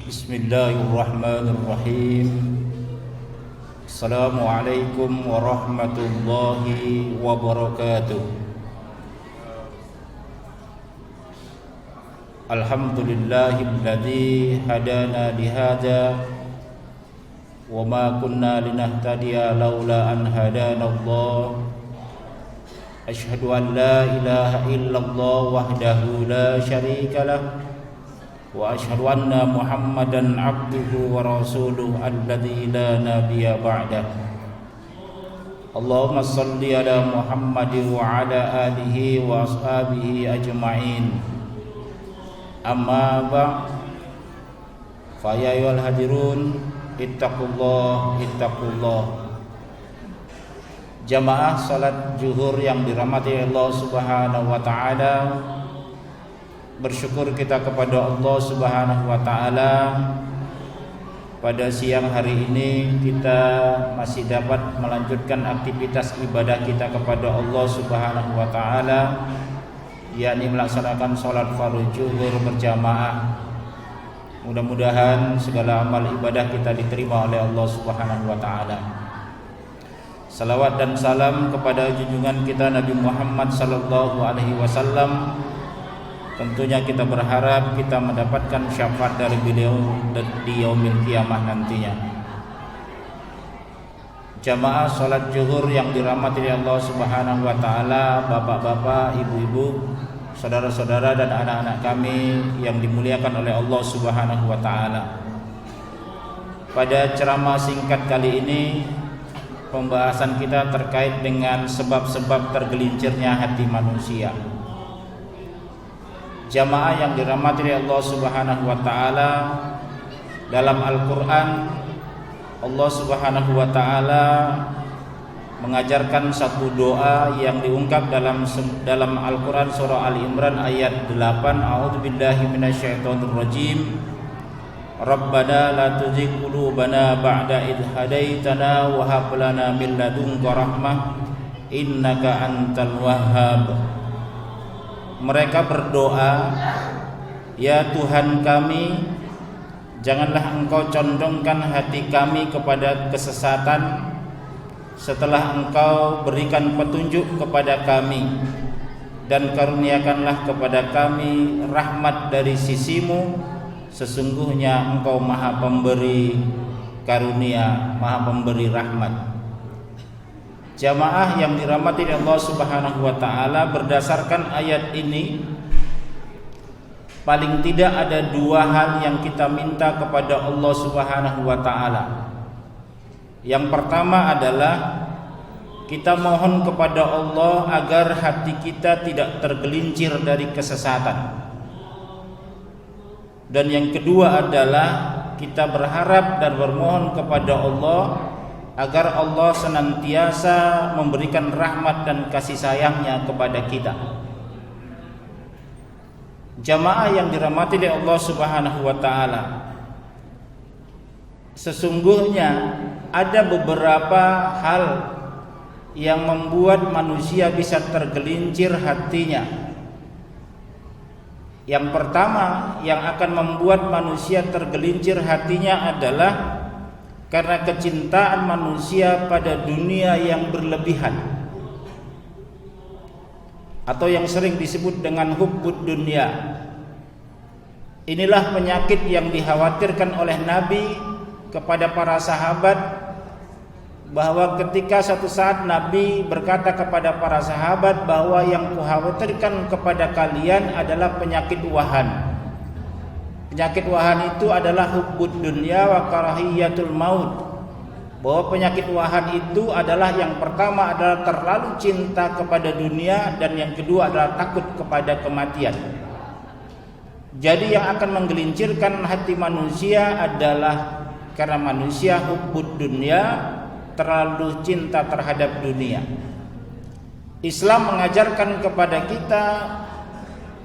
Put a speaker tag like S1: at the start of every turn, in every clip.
S1: Bismillahirrahmanirrahim. Assalamualaikum warahmatullahi wabarakatuh. Alhamdulillahilladzi hadana lihada wa ma kunna linahtadiya laula an hadana Allah. Asyhadu an la ilaha illallah wahdahu la syarika lah wa asyhadu anna Muhammadan abduhu wa rasuluhu alladzi la nabiyya ba'dah. Allahumma shalli ala Muhammad wa ala alihi wa ashabihi ajma'in. Amma ba'd. Fa ya ayyuhal hadirun ittaqullah. Jamaah salat zuhur yang dirahmati Allah Subhanahu wa taala, bersyukur kita kepada Allah Subhanahu wa taala pada siang hari ini kita masih dapat melanjutkan aktivitas ibadah kita kepada Allah Subhanahu wa taala, yakni melaksanakan salat fardhu zuhur berjamaah. Mudah-mudahan segala amal ibadah kita diterima oleh Allah Subhanahu wa taala. Salawat dan salam kepada junjungan kita Nabi Muhammad sallallahu alaihi wasallam. Tentunya kita berharap kita mendapatkan syafaat dari beliau di yaumil qiyamah nantinya. Jamaah salat zuhur yang dirahmati Allah Subhanahu wa taala, bapak-bapak, ibu-ibu, saudara-saudara dan anak-anak kami yang dimuliakan oleh Allah Subhanahu wa taala. Pada ceramah singkat kali ini pembahasan kita terkait dengan sebab-sebab tergelincirnya hati manusia. Jamaah yang dirahmati Allah Subhanahu wa taala, dalam Al-Qur'an Allah Subhanahu wa taala mengajarkan satu doa yang diungkap dalam Al-Qur'an surah Ali Imran ayat 8. A'udzubillahi minasyaitonir rajim. Rabbana la tuzigh qulubana ba'da idh hadaitana wa hab lana min ladunka rahmah innaka antal wahhab. Mereka berdoa, ya Tuhan kami, janganlah Engkau condongkan hati kami kepada kesesatan setelah Engkau berikan petunjuk kepada kami, dan karuniakanlah kepada kami rahmat dari sisimu. Sesungguhnya Engkau Maha Pemberi karunia, Maha Pemberi rahmat. Jamaah yang dirahmati Allah Subhanahu wa taala, berdasarkan ayat ini paling tidak ada dua hal yang kita minta kepada Allah Subhanahu wa taala. Yang pertama adalah kita mohon kepada Allah agar hati kita tidak tergelincir dari kesesatan. Dan yang kedua adalah kita berharap dan bermohon kepada Allah agar Allah senantiasa memberikan rahmat dan kasih sayangnya kepada kita. Jamaah yang dirahmati oleh Allah Subhanahu wa taala, sesungguhnya ada beberapa hal yang membuat manusia bisa tergelincir hatinya. Yang pertama yang akan membuat manusia tergelincir hatinya adalah karena kecintaan manusia pada dunia yang berlebihan, atau yang sering disebut dengan hubbud dunya. Inilah penyakit yang dikhawatirkan oleh Nabi kepada para sahabat, bahwa ketika suatu saat Nabi berkata kepada para sahabat bahwa yang kukhawatirkan kepada kalian adalah penyakit wahan. Penyakit wahan itu adalah hubbud dunya wa karahiyatul maut. Bahwa penyakit wahan itu adalah, yang pertama adalah terlalu cinta kepada dunia, dan yang kedua adalah takut kepada kematian. Jadi yang akan menggelincirkan hati manusia adalah karena manusia hubbud dunya, terlalu cinta terhadap dunia. Islam mengajarkan kepada kita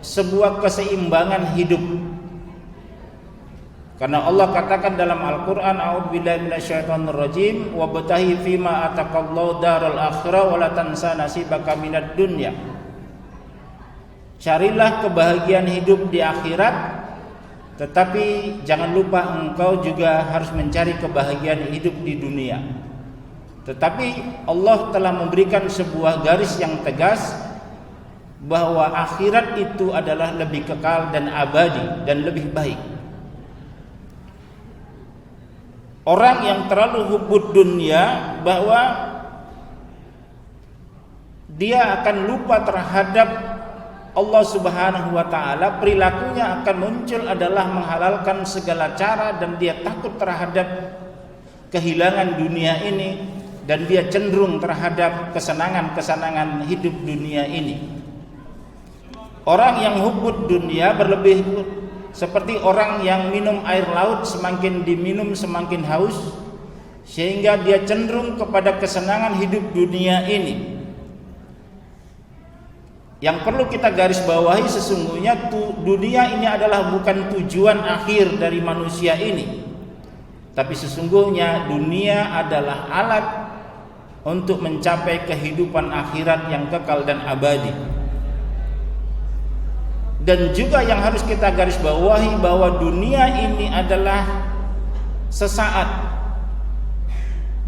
S1: sebuah keseimbangan hidup. Karena Allah katakan dalam Al-Qur'an, a'udzubillahi minasyaitonir rajim, wabtahi fima ataqallahu daral akhirah wa la tansa nasibaka minad dunya. Carilah kebahagiaan hidup di akhirat tetapi jangan lupa engkau juga harus mencari kebahagiaan hidup di dunia. Tetapi Allah telah memberikan sebuah garis yang tegas bahwa akhirat itu adalah lebih kekal dan abadi dan lebih baik. Orang yang terlalu hubud dunia, bahwa dia akan lupa terhadap Allah Subhanahu wa taala, perilakunya akan muncul adalah menghalalkan segala cara, dan dia takut terhadap kehilangan dunia ini, dan dia cenderung terhadap kesenangan-kesenangan hidup dunia ini. Orang yang hubud dunia berlebih seperti orang yang minum air laut, semakin diminum semakin haus, sehingga dia cenderung kepada kesenangan hidup dunia ini. Yang perlu kita garis bawahi, sesungguhnya dunia ini adalah bukan tujuan akhir dari manusia ini, tapi sesungguhnya dunia adalah alat untuk mencapai kehidupan akhirat yang kekal dan abadi. Dan juga yang harus kita garis bawahi, bahwa dunia ini adalah sesaat,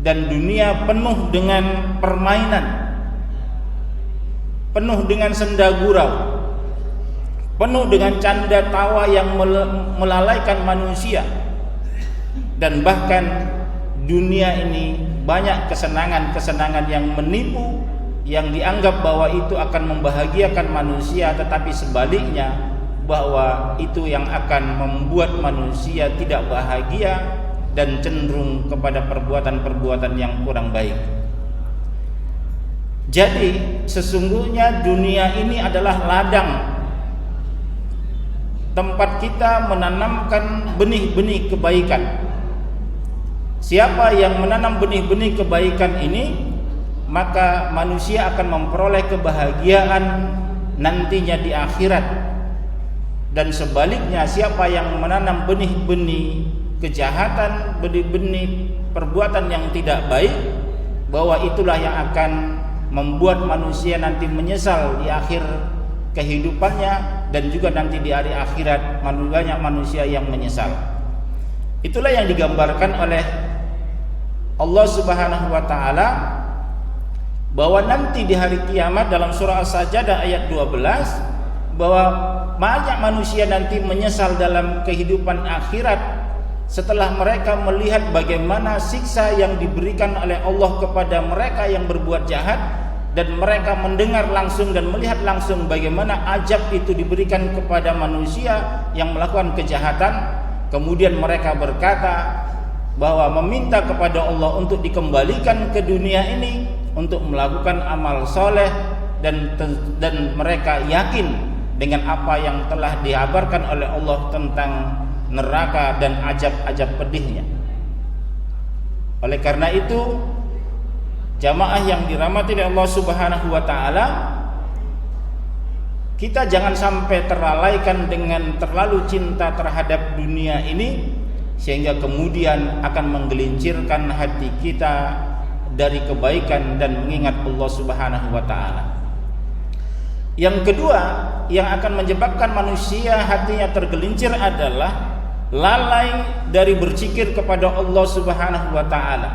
S1: dan dunia penuh dengan permainan, penuh dengan senda gurau, penuh dengan canda tawa yang melalaikan manusia. Dan bahkan dunia ini banyak kesenangan-kesenangan yang menipu, yang dianggap bahwa itu akan membahagiakan manusia, tetapi sebaliknya bahwa itu yang akan membuat manusia tidak bahagia dan cenderung kepada perbuatan-perbuatan yang kurang baik. Jadi sesungguhnya dunia ini adalah ladang tempat kita menanamkan benih-benih kebaikan. Siapa yang menanam benih-benih kebaikan ini, maka manusia akan memperoleh kebahagiaan nantinya di akhirat. Dan sebaliknya, siapa yang menanam benih-benih kejahatan, benih-benih perbuatan yang tidak baik, bahwa itulah yang akan membuat manusia nanti menyesal di akhir kehidupannya, dan juga nanti di hari akhirat banyak manusia yang menyesal. Itulah yang digambarkan oleh Allah Subhanahu wa taala, bahwa nanti di hari kiamat dalam surah As-Sajdah ayat 12, bahwa banyak manusia nanti menyesal dalam kehidupan akhirat setelah mereka melihat bagaimana siksa yang diberikan oleh Allah kepada mereka yang berbuat jahat, dan mereka mendengar langsung dan melihat langsung bagaimana azab itu diberikan kepada manusia yang melakukan kejahatan. Kemudian mereka berkata bahwa meminta kepada Allah untuk dikembalikan ke dunia ini untuk melakukan amal soleh, dan mereka yakin dengan apa yang telah dihabarkan oleh Allah tentang neraka dan azab-azab pedihnya. Oleh karena itu, jamaah yang dirahmati oleh Allah Subhanahu wa taala, kita jangan sampai terlalaikan dengan terlalu cinta terhadap dunia ini, sehingga kemudian akan menggelincirkan hati kita dari kebaikan dan mengingat Allah Subhanahu wa taala. Yang kedua yang akan menyebabkan manusia hatinya tergelincir adalah lalai dari berzikir kepada Allah Subhanahu wa taala.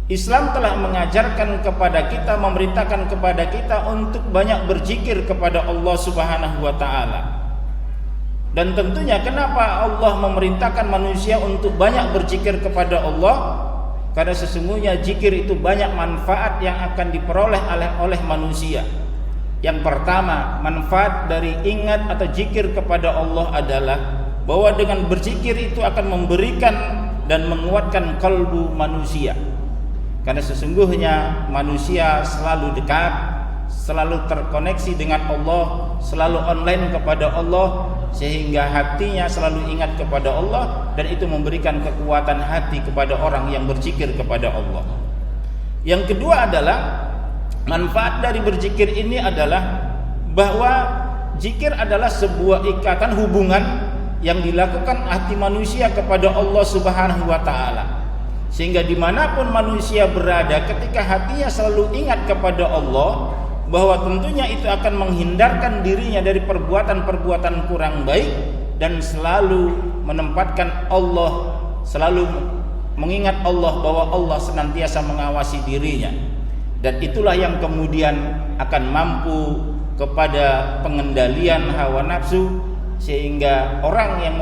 S1: Islam telah mengajarkan kepada kita, memerintahkan kepada kita untuk banyak berzikir kepada Allah Subhanahu wa taala. Dan tentunya kenapa Allah memerintahkan manusia untuk banyak berzikir kepada Allah? Karena sesungguhnya zikir itu banyak manfaat yang akan diperoleh oleh manusia. Yang pertama, manfaat dari ingat atau zikir kepada Allah adalah bahwa dengan berzikir itu akan memberikan dan menguatkan kalbu manusia. Karena sesungguhnya manusia selalu dekat, selalu terkoneksi dengan Allah, selalu online kepada Allah, sehingga hatinya selalu ingat kepada Allah, dan itu memberikan kekuatan hati kepada orang yang berzikir kepada Allah. Yang kedua adalah manfaat dari berzikir ini adalah bahwa zikir adalah sebuah ikatan hubungan yang dilakukan hati manusia kepada Allah Subhanahu wa taala. Sehingga dimanapun manusia berada, ketika hatinya selalu ingat kepada Allah, bahwa tentunya itu akan menghindarkan dirinya dari perbuatan-perbuatan kurang baik, dan selalu menempatkan Allah, selalu mengingat Allah bahwa Allah senantiasa mengawasi dirinya. Dan itulah yang kemudian akan mampu kepada pengendalian hawa nafsu, sehingga orang yang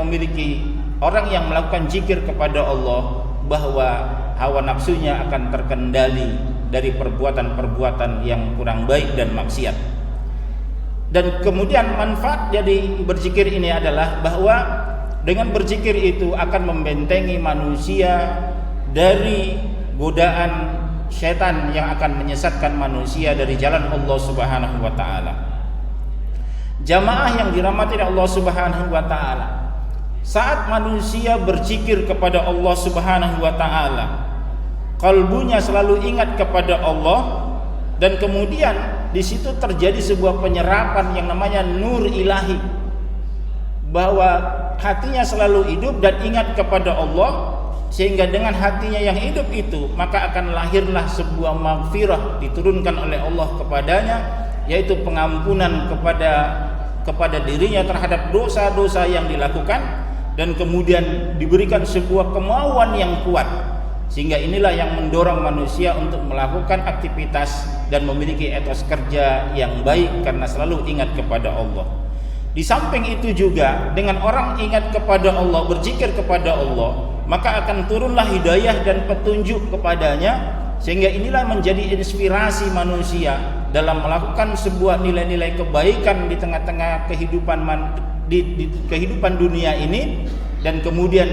S1: melakukan zikir kepada Allah bahwa hawa nafsunya akan terkendali dari perbuatan-perbuatan yang kurang baik dan maksiat. Dan kemudian manfaat jadi berzikir ini adalah bahwa dengan berzikir itu akan membentengi manusia dari godaan syaitan yang akan menyesatkan manusia dari jalan Allah Subhanahu wa taala. Jamaah yang dirahmati Allah Subhanahu wa taala, saat manusia berzikir kepada Allah Subhanahu wa taala, kalbunya selalu ingat kepada Allah, dan kemudian di situ terjadi sebuah penyerapan yang namanya nur ilahi, bahwa hatinya selalu hidup dan ingat kepada Allah, sehingga dengan hatinya yang hidup itu maka akan lahirlah sebuah maghfirah diturunkan oleh Allah kepadanya, yaitu pengampunan kepada dirinya terhadap dosa-dosa yang dilakukan, dan kemudian diberikan sebuah kemauan yang kuat, sehingga inilah yang mendorong manusia untuk melakukan aktivitas dan memiliki etos kerja yang baik karena selalu ingat kepada Allah. Di samping itu juga dengan orang ingat kepada Allah, berzikir kepada Allah, maka akan turunlah hidayah dan petunjuk kepadanya, sehingga inilah menjadi inspirasi manusia dalam melakukan sebuah nilai-nilai kebaikan di tengah-tengah di kehidupan dunia ini. Dan kemudian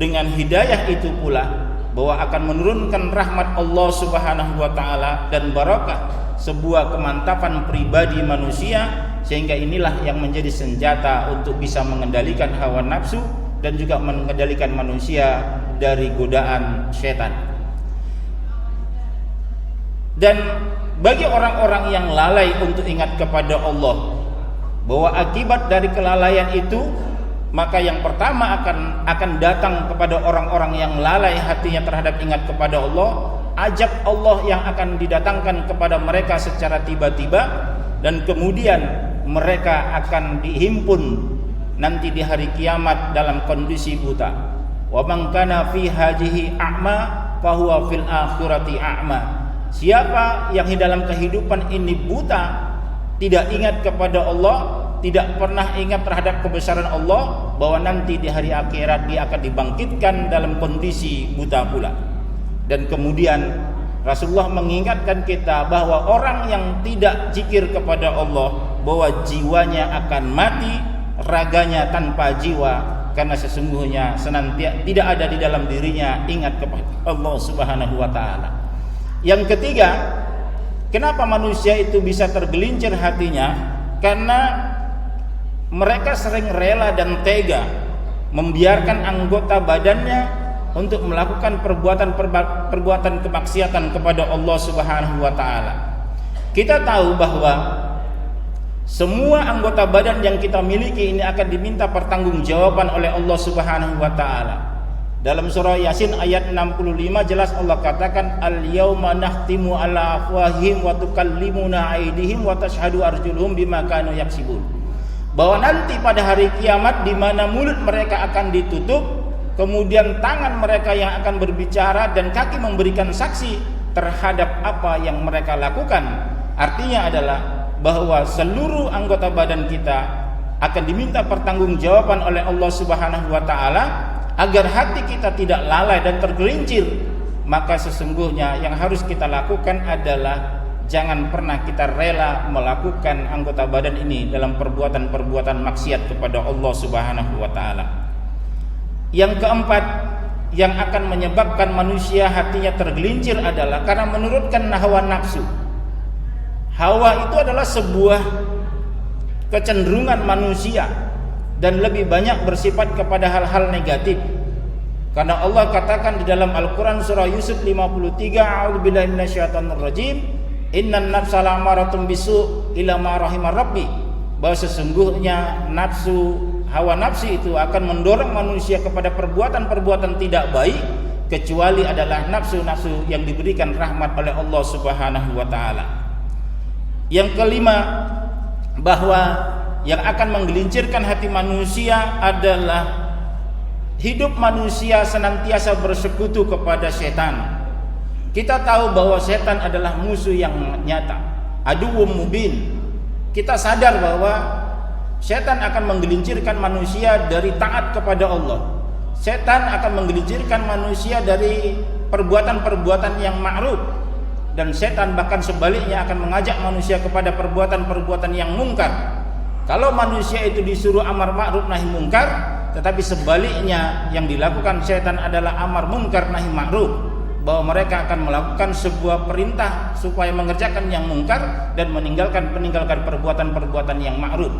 S1: dengan hidayah itu pula bahwa akan menurunkan rahmat Allah Subhanahu wa taala dan barakah, sebuah kemantapan pribadi manusia, sehingga inilah yang menjadi senjata untuk bisa mengendalikan hawa nafsu dan juga mengendalikan manusia dari godaan syaitan. Dan bagi orang-orang yang lalai untuk ingat kepada Allah, bahwa akibat dari kelalaian itu, maka yang pertama akan datang kepada orang-orang yang lalai hatinya terhadap ingat kepada Allah, ajab Allah yang akan didatangkan kepada mereka secara tiba-tiba, dan kemudian mereka akan dihimpun nanti di hari kiamat dalam kondisi buta. Wa man kana fi hadhihi a'ma fa huwa fil akhirati a'ma. Siapa yang di dalam kehidupan ini buta, tidak ingat kepada Allah, tidak pernah ingat terhadap kebesaran Allah, bahwa nanti di hari akhirat dia akan dibangkitkan dalam kondisi buta pula. Dan kemudian Rasulullah mengingatkan kita bahwa orang yang tidak zikir kepada Allah, bahwa jiwanya akan mati, raganya tanpa jiwa, karena sesungguhnya senantiasa tidak ada di dalam dirinya ingat kepada Allah Subhanahu wa taala. Yang ketiga, kenapa manusia itu bisa tergelincir hatinya? Karena mereka sering rela dan tega membiarkan anggota badannya untuk melakukan perbuatan kemaksiatan kepada Allah Subhanahu wa taala. Kita tahu bahwa semua anggota badan yang kita miliki ini akan diminta pertanggungjawaban oleh Allah Subhanahu wa taala. Dalam surah Yasin ayat 65 jelas Allah katakan, al-yauma nakhtimu ala afwahihim wa tukallimuna aydihim wa tashhadu arjuluhum bima kanu yaksibun. Bahwa nanti pada hari kiamat di mana mulut mereka akan ditutup, kemudian tangan mereka yang akan berbicara dan kaki memberikan saksi terhadap apa yang mereka lakukan. Artinya adalah bahwa seluruh anggota badan kita akan diminta pertanggungjawaban oleh Allah Subhanahu wa taala, agar hati kita tidak lalai dan tergelincir. Maka sesungguhnya yang harus kita lakukan adalah jangan pernah kita rela melakukan anggota badan ini dalam perbuatan-perbuatan maksiat kepada Allah Subhanahu wa taala. Yang keempat yang akan menyebabkan manusia hatinya tergelincir adalah karena menurutkan hawa nafsu. Hawa itu adalah sebuah kecenderungan manusia dan lebih banyak bersifat kepada hal-hal negatif. Karena Allah katakan di dalam Al-Quran surah Yusuf 53, a'udzubillahi minasyaitonir rajim, innan nafsa la'amaratun bisu' ila ma rahima rabbi, bahwa sesungguhnya hawa nafsu itu akan mendorong manusia kepada perbuatan-perbuatan tidak baik, kecuali adalah nafsu-nafsu yang diberikan rahmat oleh Allah Subhanahu wa taala. Yang kelima, bahwa yang akan menggelincirkan hati manusia adalah hidup manusia senantiasa bersekutu kepada setan. Kita tahu bahwa setan adalah musuh yang nyata, aduwwum mubin. Kita sadar bahwa setan akan menggelincirkan manusia dari taat kepada Allah. Setan akan menggelincirkan manusia dari perbuatan-perbuatan yang ma'ruf, dan setan bahkan sebaliknya akan mengajak manusia kepada perbuatan-perbuatan yang mungkar. Kalau manusia itu disuruh amar ma'ruf nahi mungkar, tetapi sebaliknya yang dilakukan setan adalah amar mungkar nahi ma'ruf, bahwa mereka akan melakukan sebuah perintah supaya mengerjakan yang mungkar dan meninggalkan perbuatan-perbuatan yang ma'ruf.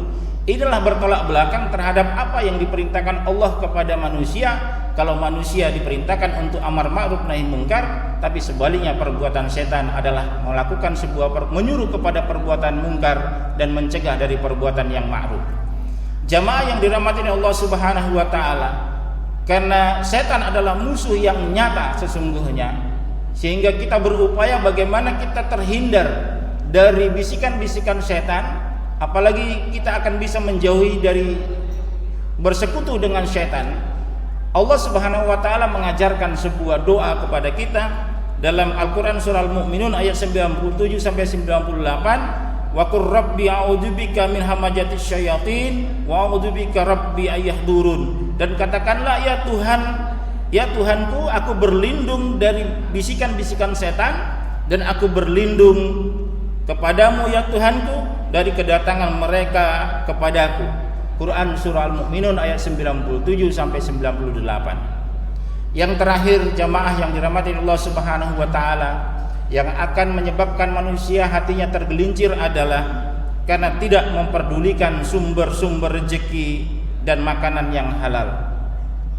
S1: Inilah bertolak belakang terhadap apa yang diperintahkan Allah kepada manusia. Kalau manusia diperintahkan untuk amar ma'ruf nahi mungkar, tapi sebaliknya perbuatan setan adalah melakukan menyuruh kepada perbuatan mungkar dan mencegah dari perbuatan yang ma'ruf. Jamaah yang dirahmati Allah Subhanahu wa taala, karena setan adalah musuh yang nyata sesungguhnya, sehingga kita berupaya bagaimana kita terhindar dari bisikan-bisikan setan, apalagi kita akan bisa menjauhi dari bersekutu dengan setan. Allah Subhanahu wa taala mengajarkan sebuah doa kepada kita dalam Al-Qur'an surah Al-Mu'minun ayat 97 sampai 98. Wa qur rabbi a'udzubika min hamajatis syayatin wa a'udzubika rabbi ayahdurun. Dan katakanlah, ya Tuhanku, aku berlindung dari bisikan-bisikan setan, dan aku berlindung kepadamu ya Tuhanku dari kedatangan mereka kepadaku. Quran surah Al-Mu'minun ayat 97 sampai 98. Yang terakhir, jamaah yang dirahmati Allah Subhanahu wa taala, yang akan menyebabkan manusia hatinya tergelincir adalah karena tidak memperdulikan sumber-sumber rezeki dan makanan yang halal.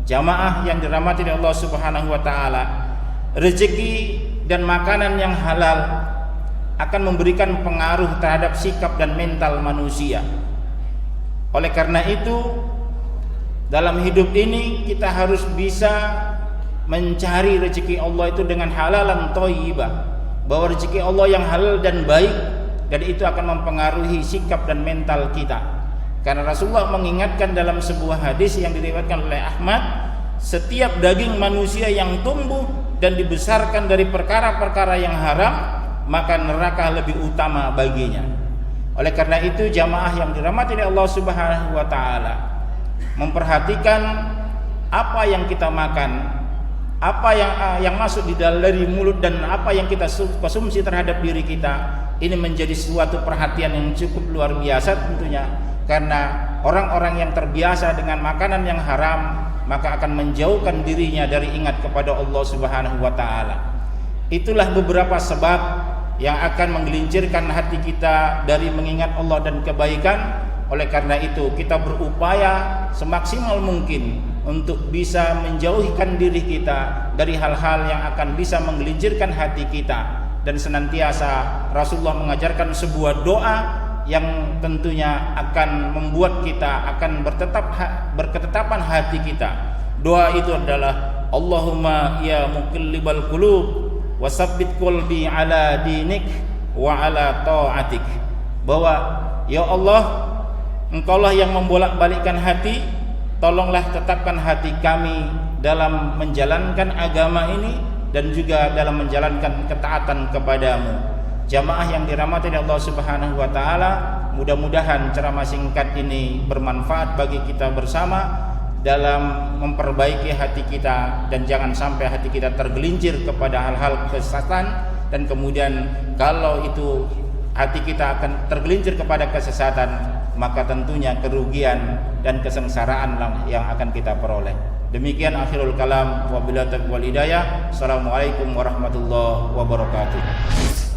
S1: Jamaah yang dirahmati Allah Subhanahu wa taala, rezeki dan makanan yang halal akan memberikan pengaruh terhadap sikap dan mental manusia. Oleh karena itu, dalam hidup ini kita harus bisa mencari rezeki Allah itu dengan halalan thayyibah, bahwa rezeki Allah yang halal dan baik, dan itu akan mempengaruhi sikap dan mental kita. Karena Rasulullah mengingatkan dalam sebuah hadis yang diriwayatkan oleh Ahmad, setiap daging manusia yang tumbuh dan dibesarkan dari perkara-perkara yang haram, maka neraka lebih utama baginya. Oleh karena itu, jamaah yang dirahmati oleh Allah Subhanahu wa taala, memperhatikan apa yang kita makan, apa yang masuk di dalam dari mulut, dan apa yang kita konsumsi terhadap diri kita. Ini menjadi suatu perhatian yang cukup luar biasa tentunya, karena orang-orang yang terbiasa dengan makanan yang haram, maka akan menjauhkan dirinya dari ingat kepada Allah Subhanahu wa taala. Itulah beberapa sebab yang akan menggelincirkan hati kita dari mengingat Allah dan kebaikan. Oleh karena itu, kita berupaya semaksimal mungkin untuk bisa menjauhkan diri kita dari hal-hal yang akan bisa menggelincirkan hati kita. Dan senantiasa Rasulullah mengajarkan sebuah doa yang tentunya akan membuat kita akan berketetapan hati kita. Doa itu adalah, Allahumma ya muqallibal qulub wasabbit qalbi ala dinik wa ala ta'atik. Bahwa ya Allah, Engkaulah yang membolak-balikkan hati, tolonglah tetapkan hati kami dalam menjalankan agama ini dan juga dalam menjalankan ketaatan kepadamu. Jamaah yang dirahmati Allah Subhanahu wa taala, mudah-mudahan ceramah singkat ini bermanfaat bagi kita bersama dalam memperbaiki hati kita, dan jangan sampai hati kita tergelincir kepada hal-hal kesesatan. Dan kemudian kalau itu hati kita akan tergelincir kepada kesesatan, maka tentunya kerugian dan kesengsaraan yang akan kita peroleh. Demikian akhirul kalam, wabillahi taufiq wal hidayah. Assalamualaikum warahmatullahi wabarakatuh.